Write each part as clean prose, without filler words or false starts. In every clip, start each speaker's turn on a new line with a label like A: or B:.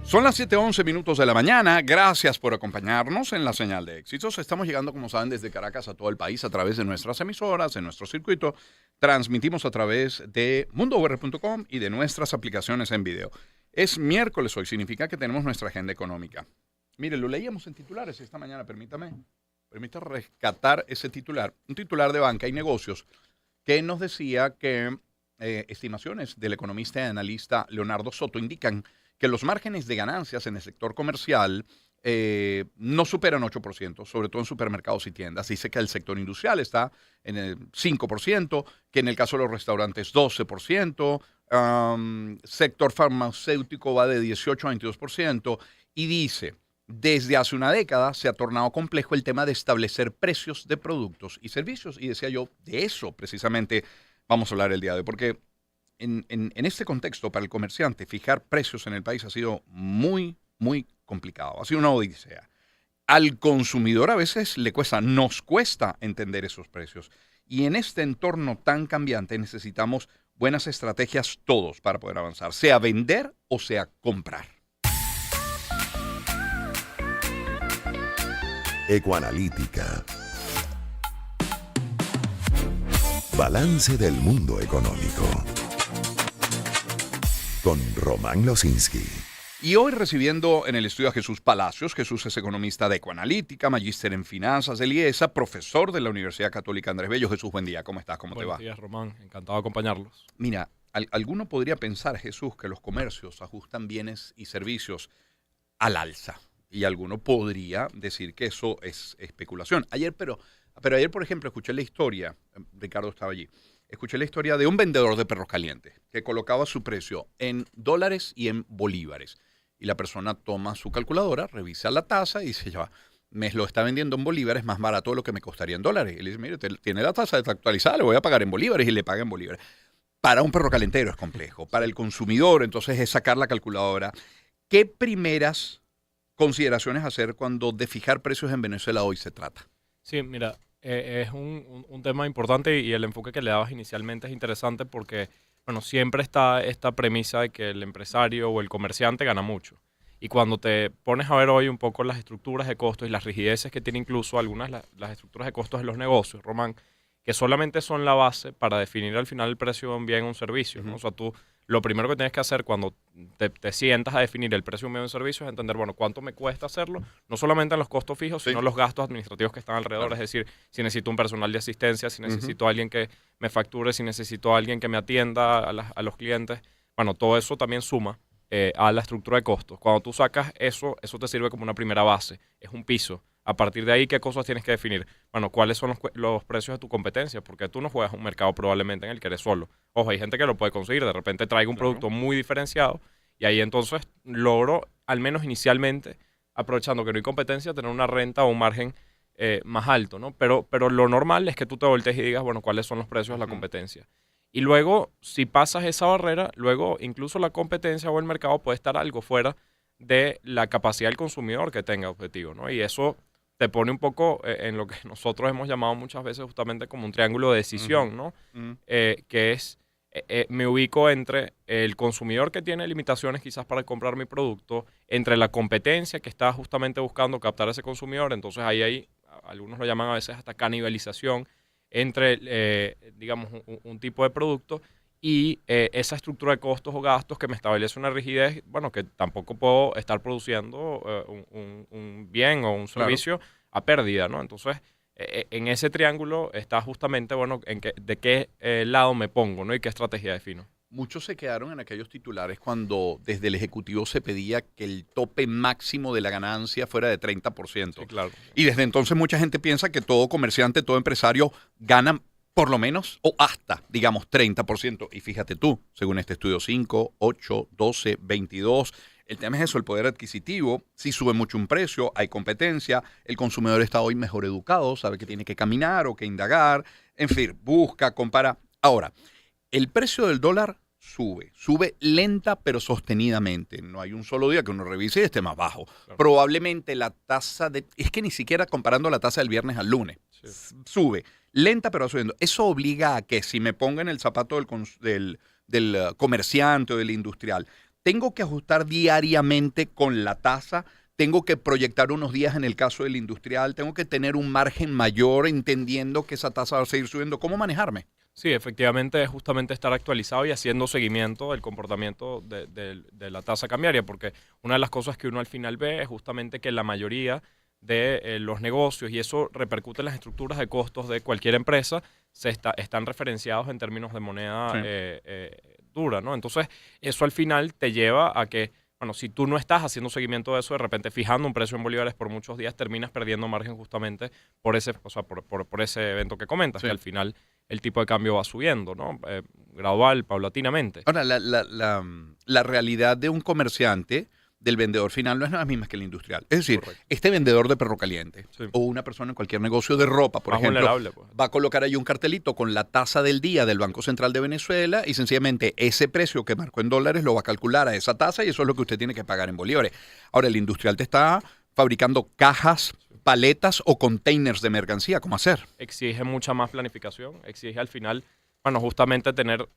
A: Son las 7:11 de la mañana. Gracias por acompañarnos en la señal de éxitos. Estamos llegando, como saben, desde Caracas a todo el país a través de nuestras emisoras, de nuestro circuito. Transmitimos a través de mundour.com y de nuestras aplicaciones en video. Es miércoles hoy, significa que tenemos nuestra agenda económica. Mire, lo leíamos en titulares esta mañana, permítame rescatar ese titular. Un titular de Banca y Negocios que nos decía que estimaciones del economista y analista Leonardo Soto indican que los márgenes de ganancias en el sector comercial no superan 8%, sobre todo en supermercados y tiendas. Dice que el sector industrial está en el 5%, que en el caso de los restaurantes 12%, sector farmacéutico va de 18 a 22%, y dice, desde hace una década se ha tornado complejo el tema de establecer precios de productos y servicios. Y decía yo, de eso precisamente vamos a hablar el día de hoy, porque en este contexto, para el comerciante, fijar precios en el país ha sido muy complicado. Ha sido una odisea. Al consumidor a veces nos cuesta entender esos precios. Y en este entorno tan cambiante necesitamos buenas estrategias todos para poder avanzar, sea vender o sea comprar.
B: Ecoanalítica. Balance del mundo económico. Con Román Losinski.
A: Y hoy recibiendo en el estudio a Jesús Palacios. Jesús es economista de Ecoanalítica, magíster en finanzas del IESA, profesor de la Universidad Católica Andrés Bello. Jesús, buen día. ¿Cómo estás? ¿Cómo te va?
C: Buenos días, Román. Encantado de acompañarlos.
A: Mira, alguno podría pensar, Jesús, que los comercios ajustan bienes y servicios al alza. Y alguno podría decir que eso es especulación. Pero ayer, por ejemplo, escuché la historia, Ricardo estaba allí, escuché la historia de un vendedor de perros calientes que colocaba su precio en dólares y en bolívares. Y la persona toma su calculadora, revisa la tasa y dice, ya, me lo está vendiendo en bolívares más barato de lo que me costaría en dólares. Y le dice, mire, tiene la tasa desactualizada, le voy a pagar en bolívares, y le paga en bolívares. Para un perro calentero es complejo. Para el consumidor, entonces, es sacar la calculadora. ¿Qué primeras consideraciones hacer cuando de fijar precios en Venezuela hoy se trata?
C: Sí, mira, es un tema importante, y el enfoque que le dabas inicialmente es interesante porque, bueno, siempre está esta premisa de que el empresario o el comerciante gana mucho. Y cuando te pones a ver hoy un poco las estructuras de costos y las rigideces que tiene incluso algunas las estructuras de costos de los negocios, Román, que solamente son la base para definir al final el precio de un bien o un servicio, ¿no? O sea, tú lo primero que tienes que hacer cuando te sientas a definir el precio de un bien o un servicio es entender, bueno, cuánto me cuesta hacerlo, no solamente en los costos fijos, sino los gastos administrativos que están alrededor. Claro. Es decir, si necesito un personal de asistencia, si necesito a alguien que me facture, si necesito a alguien que me atienda a los clientes. Bueno, todo eso también suma a la estructura de costos. Cuando tú sacas eso te sirve como una primera base, es un piso. A partir de ahí, ¿qué cosas tienes que definir? Bueno, ¿cuáles son los precios de tu competencia? Porque tú no juegas un mercado probablemente en el que eres solo. Ojo, hay gente que lo puede conseguir. De repente traigo un producto muy diferenciado y ahí entonces logro, al menos inicialmente, aprovechando que no hay competencia, tener una renta o un margen más alto, ¿no? Pero lo normal es que tú te voltees y digas, bueno, ¿cuáles son los precios de la competencia? Y luego, si pasas esa barrera, luego incluso la competencia o el mercado puede estar algo fuera de la capacidad del consumidor que tenga objetivo, ¿no? Y eso te pone un poco en lo que nosotros hemos llamado muchas veces justamente como un triángulo de decisión, ¿no? Que es, me ubico entre el consumidor que tiene limitaciones quizás para comprar mi producto, entre la competencia que está justamente buscando captar a ese consumidor. Entonces ahí algunos lo llaman a veces hasta canibalización entre, digamos, un tipo de producto y esa estructura de costos o gastos que me establece una rigidez, bueno, que tampoco puedo estar produciendo un bien o un servicio a pérdida, ¿no? Entonces, en ese triángulo está justamente, bueno, de qué lado me pongo, ¿no? Y qué estrategia defino.
A: Muchos se quedaron en aquellos titulares cuando desde el Ejecutivo se pedía que el tope máximo de la ganancia fuera de 30%.
C: Sí, claro.
A: Y desde entonces mucha gente piensa que todo comerciante, todo empresario gana por lo menos o hasta, digamos, 30%. Y fíjate tú, según este estudio, 5, 8, 12, 22. El tema es eso, el poder adquisitivo. Si sube mucho un precio, hay competencia. El consumidor está hoy mejor educado, sabe que tiene que caminar o que indagar. En fin, busca, compara. Ahora, el precio del dólar sube lenta pero sostenidamente. No hay un solo día que uno revise y esté más bajo. Claro. Probablemente la tasa es que ni siquiera comparando la tasa del viernes al lunes, sube. Lenta pero va subiendo. Eso obliga a que si me pongo en el zapato del comerciante o del industrial, tengo que ajustar diariamente con la tasa, tengo que proyectar unos días en el caso del industrial, tengo que tener un margen mayor entendiendo que esa tasa va a seguir subiendo. ¿Cómo manejarme?
C: Sí, efectivamente es justamente estar actualizado y haciendo seguimiento del comportamiento de la tasa cambiaria, porque una de las cosas que uno al final ve es justamente que la mayoría de los negocios, y eso repercute en las estructuras de costos de cualquier empresa, están referenciados en términos de moneda
A: Sí.
C: dura, ¿no? Entonces, eso al final te lleva a que, bueno, si tú no estás haciendo seguimiento de eso, de repente fijando un precio en bolívares por muchos días, terminas perdiendo margen justamente por ese, o sea, por ese evento que comentas,
A: Sí.
C: que al final el tipo de cambio va subiendo, ¿no? Gradual, paulatinamente.
A: Ahora, la realidad de un comerciante, del vendedor final, no es nada misma que el industrial. Es decir,
C: Correcto.
A: este vendedor de perro caliente
C: Sí.
A: o una persona en cualquier negocio de ropa, por
C: Más
A: ejemplo,
C: vulnerable, pues.
A: va a colocar ahí un cartelito con la tasa del día del Banco Central de Venezuela y sencillamente ese precio que marcó en dólares lo va a calcular a esa tasa y eso es lo que usted tiene que pagar en bolívares. Ahora, el industrial te está fabricando cajas, paletas o containers de mercancía. ¿Cómo hacer?
C: Exige mucha más planificación, exige al final, bueno, justamente tener,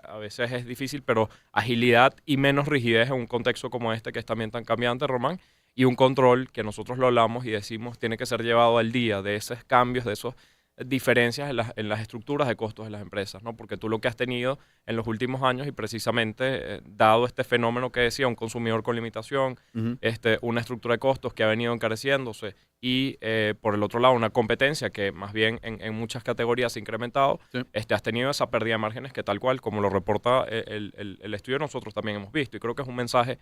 C: a veces es difícil, pero agilidad y menos rigidez en un contexto como este que es también tan cambiante, Román, y un control que nosotros lo hablamos y decimos tiene que ser llevado al día de esos cambios, de esas diferencias en las estructuras de costos de las empresas, ¿no? Porque tú lo que has tenido en los últimos años y precisamente dado este fenómeno que decía, un consumidor con limitación,
A: Ujú.
C: una estructura de costos que ha venido encareciéndose y por el otro lado una competencia que más bien en muchas categorías se ha incrementado,
A: Sí.
C: has tenido esa pérdida de márgenes que tal cual, como lo reporta el estudio, nosotros también hemos visto. Y creo que es un mensaje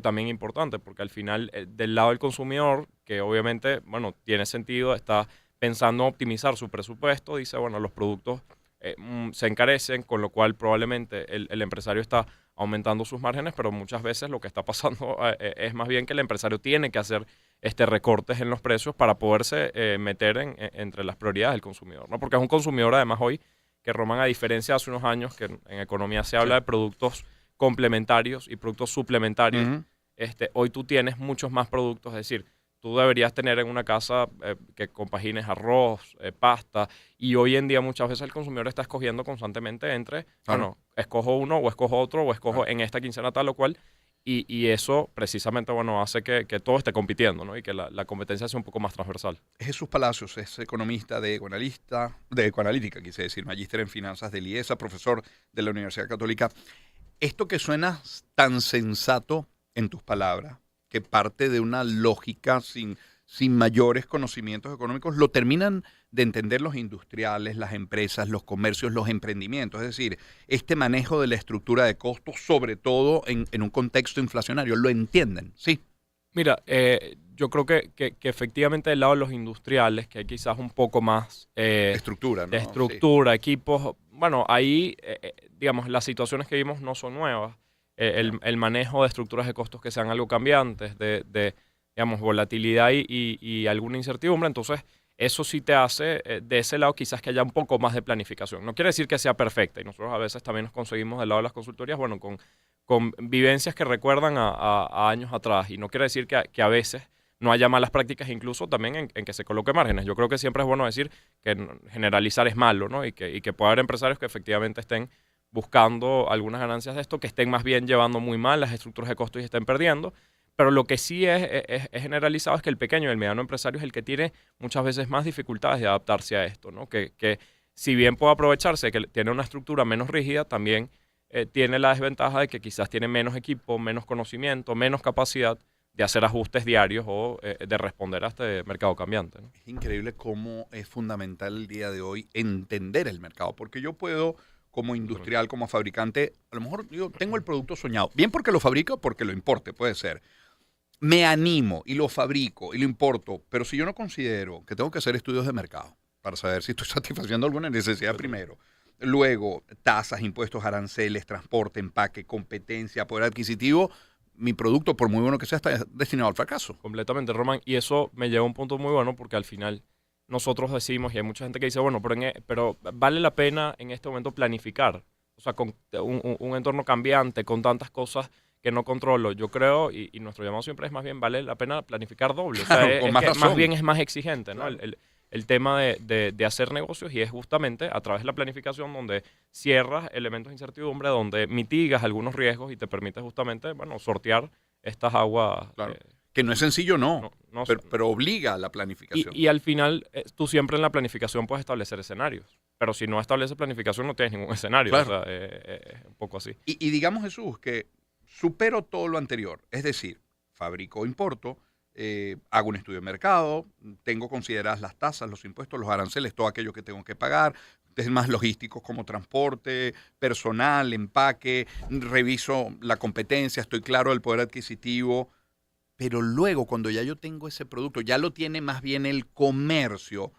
C: también importante, porque al final del lado del consumidor, que obviamente, bueno, tiene sentido, está pensando en optimizar su presupuesto, dice, bueno, los productos se encarecen, con lo cual probablemente el empresario está aumentando sus márgenes, pero muchas veces lo que está pasando es más bien que el empresario tiene que hacer recortes en los precios para poderse meter entre las prioridades del consumidor, ¿no? Porque es un consumidor además hoy que, Román, a diferencia de hace unos años que en economía se habla de productos complementarios y productos suplementarios,
A: Ujú.
C: hoy tú tienes muchos más productos, es decir, tú deberías tener en una casa que compagines arroz, pasta, y hoy en día muchas veces el consumidor está escogiendo constantemente entre,
A: Claro.
C: bueno, escojo uno o escojo otro o escojo
A: Claro.
C: en esta quincena tal o cual, y eso precisamente, bueno, hace que todo esté compitiendo, ¿no? Y que la competencia sea un poco más transversal.
A: Jesús Palacios es economista de Ecoanalítica, quise decir, magíster en finanzas del IESA, profesor de la Universidad Católica. Esto que suena tan sensato en tus palabras, que parte de una lógica sin mayores conocimientos económicos, lo terminan de entender los industriales, las empresas, los comercios, los emprendimientos. Es decir, este manejo de la estructura de costos, sobre todo en un contexto inflacionario, lo entienden, sí.
C: Mira, yo creo que efectivamente del lado de los industriales, que hay quizás un poco más
A: Estructura, ¿no?
C: de estructura, equipos, bueno, ahí, digamos, las situaciones que vimos no son nuevas. El manejo de estructuras de costos que sean algo cambiantes, digamos, volatilidad y alguna incertidumbre, entonces eso sí te hace, de ese lado quizás que haya un poco más de planificación. No quiere decir que sea perfecta, y nosotros a veces también nos conseguimos del lado de las consultorías, bueno, con vivencias que recuerdan a años atrás, y no quiere decir que a veces no haya malas prácticas, incluso también en que se coloque márgenes. Yo creo que siempre es bueno decir que generalizar es malo, ¿no? Y que puede haber empresarios que efectivamente estén buscando algunas ganancias de esto, que estén más bien llevando muy mal las estructuras de costos y estén perdiendo. Pero lo que sí es generalizado es que el pequeño y el mediano empresario es el que tiene muchas veces más dificultades de adaptarse a esto, ¿no? Que si bien puede aprovecharse que tiene una estructura menos rígida, también tiene la desventaja de que quizás tiene menos equipo, menos conocimiento, menos capacidad de hacer ajustes diarios o de responder a este mercado cambiante, ¿no?
A: Es increíble cómo es fundamental el día de hoy entender el mercado, porque yo puedo, como industrial, como fabricante, a lo mejor yo tengo el producto soñado, bien porque lo fabrico o porque lo importe, puede ser. Me animo y lo fabrico y lo importo, pero si yo no considero que tengo que hacer estudios de mercado para saber si estoy satisfaciendo alguna necesidad primero, luego tasas, impuestos, aranceles, transporte, empaque, competencia, poder adquisitivo, mi producto, por muy bueno que sea, está destinado al fracaso.
C: Completamente, Román. Y eso me lleva a un punto muy bueno porque al final nosotros decimos, y hay mucha gente que dice, bueno, pero vale la pena en este momento planificar. O sea, con un entorno cambiante, con tantas cosas que no controlo. Yo creo, y nuestro llamado siempre es más bien, vale la pena planificar doble. O sea,
A: Claro, con más razón.
C: más bien es más exigente, ¿no?
A: Claro.
C: el tema de hacer negocios, y es justamente a través de la planificación donde cierras elementos de incertidumbre, donde mitigas algunos riesgos y te permite justamente, bueno, sortear estas aguas.
A: Claro. Que no es sencillo, no,
C: No
A: pero obliga a la planificación.
C: Y al final, tú siempre en la planificación puedes establecer escenarios, pero si no estableces planificación no tienes ningún escenario.
A: Claro.
C: O sea, es un poco así.
A: Y digamos, Jesús, que supero todo lo anterior. Es decir, fabrico o importo, hago un estudio de mercado, tengo consideradas las tasas, los impuestos, los aranceles, todo aquello que tengo que pagar, temas logísticos como transporte, personal, empaque, reviso la competencia, estoy claro del poder adquisitivo. Pero luego, cuando ya yo tengo ese producto, ya lo tiene más bien el comercio,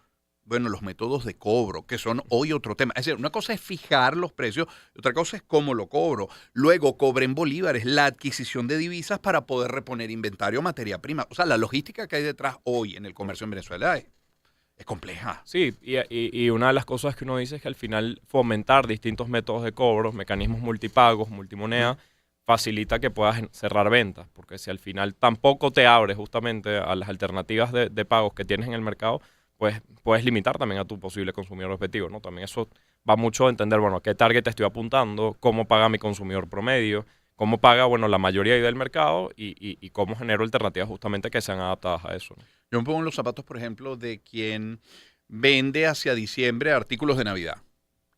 A: bueno, los métodos de cobro, que son hoy otro tema. Es decir, una cosa es fijar los precios, y otra cosa es cómo lo cobro. Luego, cobré en bolívares, la adquisición de divisas para poder reponer inventario, materia prima. O sea, la logística que hay detrás hoy en el comercio en Venezuela es compleja.
C: Sí, y una de las cosas que uno dice es que al final fomentar distintos métodos de cobro, mecanismos multipagos, multimoneda, facilita que puedas cerrar ventas, porque si al final tampoco te abres justamente a las alternativas de pagos que tienes en el mercado, pues puedes limitar también a tu posible consumidor objetivo, ¿no? También eso va mucho a entender, bueno, a qué target te estoy apuntando, cómo paga mi consumidor promedio, cómo paga, bueno, la mayoría del mercado y cómo genero alternativas justamente que sean adaptadas a eso, ¿no?
A: Yo me pongo en los zapatos, por ejemplo, de quien vende hacia diciembre artículos de Navidad.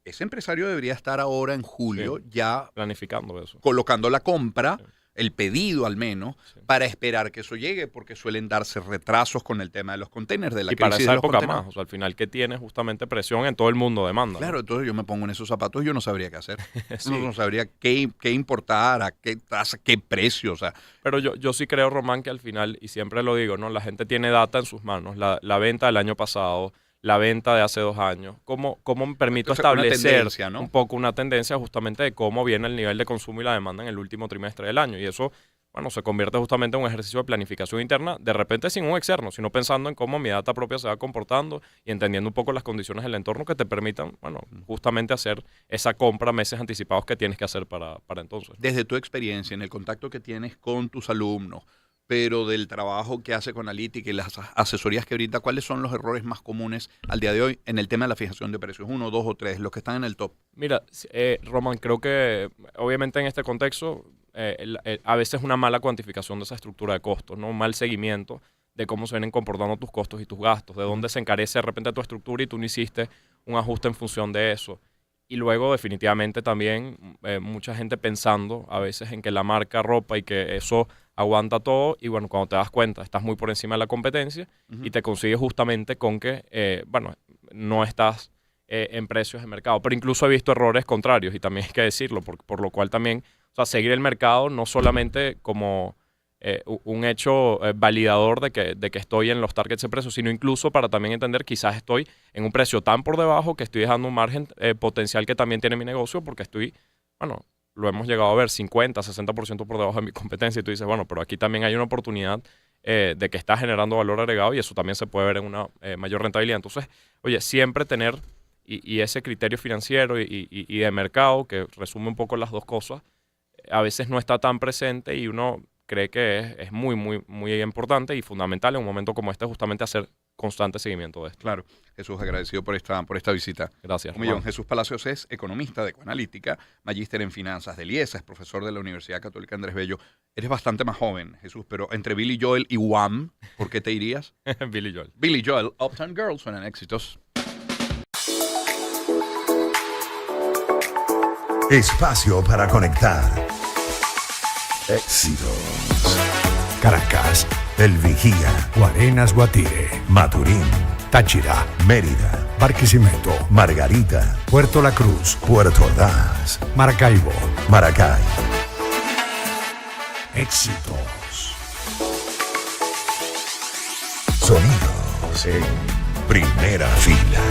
A: Ese empresario debería estar ahora en julio ya
C: planificando eso,
A: colocando la compra, el pedido al menos,
C: Sí.
A: para esperar que eso llegue, porque suelen darse retrasos con el tema de los containers, de la
C: y para
A: crisis
C: esa
A: de los
C: época
A: containers.
C: más, o sea, al final que tienes justamente presión en todo el mundo demanda.
A: Claro,
C: ¿no?
A: entonces yo me pongo en esos zapatos y yo no sabría qué hacer.
C: Sí.
A: No sabría qué importar, a qué tasa, qué precio, o sea.
C: Pero yo sí creo, Román, que al final, y siempre lo digo, ¿no? La gente tiene data en sus manos, la venta del año pasado, la venta de hace 2 años. ¿Cómo me permito
A: Entonces, una
C: establecer
A: tendencia, ¿no?
C: un poco una tendencia justamente de cómo viene el nivel de consumo y la demanda en el último trimestre del año? Y eso, bueno, se convierte justamente en un ejercicio de planificación interna, de repente sin un externo, sino pensando en cómo mi data propia se va comportando y entendiendo un poco las condiciones del entorno que te permitan, bueno, justamente hacer esa compra meses anticipados que tienes que hacer para entonces.
A: Desde tu experiencia, en el contacto que tienes con tus alumnos, pero del trabajo que hace con Analytica y las asesorías que brinda, ¿cuáles son los errores más comunes al día de hoy en el tema de la fijación de precios? 1, 2 o 3, los que están en el top.
C: Mira, Román, creo que obviamente en este contexto a veces una mala cuantificación de esa estructura de costos, ¿no? Un mal seguimiento de cómo se vienen comportando tus costos y tus gastos, de dónde se encarece de repente tu estructura y tú no hiciste un ajuste en función de eso. Y luego definitivamente también mucha gente pensando a veces en que la marca ropa y que eso aguanta todo y bueno, cuando te das cuenta estás muy por encima de la competencia y te consigues justamente con que, bueno, no estás en precios de mercado. Pero incluso he visto errores contrarios y también hay que decirlo, por lo cual también, o sea, seguir el mercado no solamente como un hecho validador de que estoy en los targets de precios, sino incluso para también entender quizás estoy en un precio tan por debajo que estoy dejando un margen potencial que también tiene mi negocio porque estoy, bueno, lo hemos llegado a ver 50, 60% por debajo de mi competencia y tú dices, bueno, pero aquí también hay una oportunidad de que está generando valor agregado y eso también se puede ver en una mayor rentabilidad. Entonces, oye, siempre tener y ese criterio financiero y de mercado que resume un poco las dos cosas, a veces no está tan presente y uno cree que es muy, muy, muy importante y fundamental en un momento como este justamente hacer constante seguimiento de esto.
A: Claro, Jesús, agradecido por esta visita.
C: Gracias.
A: Un millón. Jesús Palacios es economista de Ecoanalítica, magíster en finanzas de IESA, es profesor de la Universidad Católica Andrés Bello. Eres bastante más joven, Jesús, pero entre Billy Joel y Wham, ¿por qué te irías?
C: Billy Joel.
A: Billy Joel, Uptown Girls suenan éxitos.
B: Espacio para conectar. Éxitos. Caracas, El Vigía,
D: Guarenas, Guatire,
B: Maturín,
D: Táchira,
B: Mérida,
D: Barquisimeto,
B: Margarita,
D: Puerto La Cruz,
B: Puerto Ordaz,
D: Maracaibo.
B: Maracay.
D: Éxitos.
B: Sonidos en primera fila.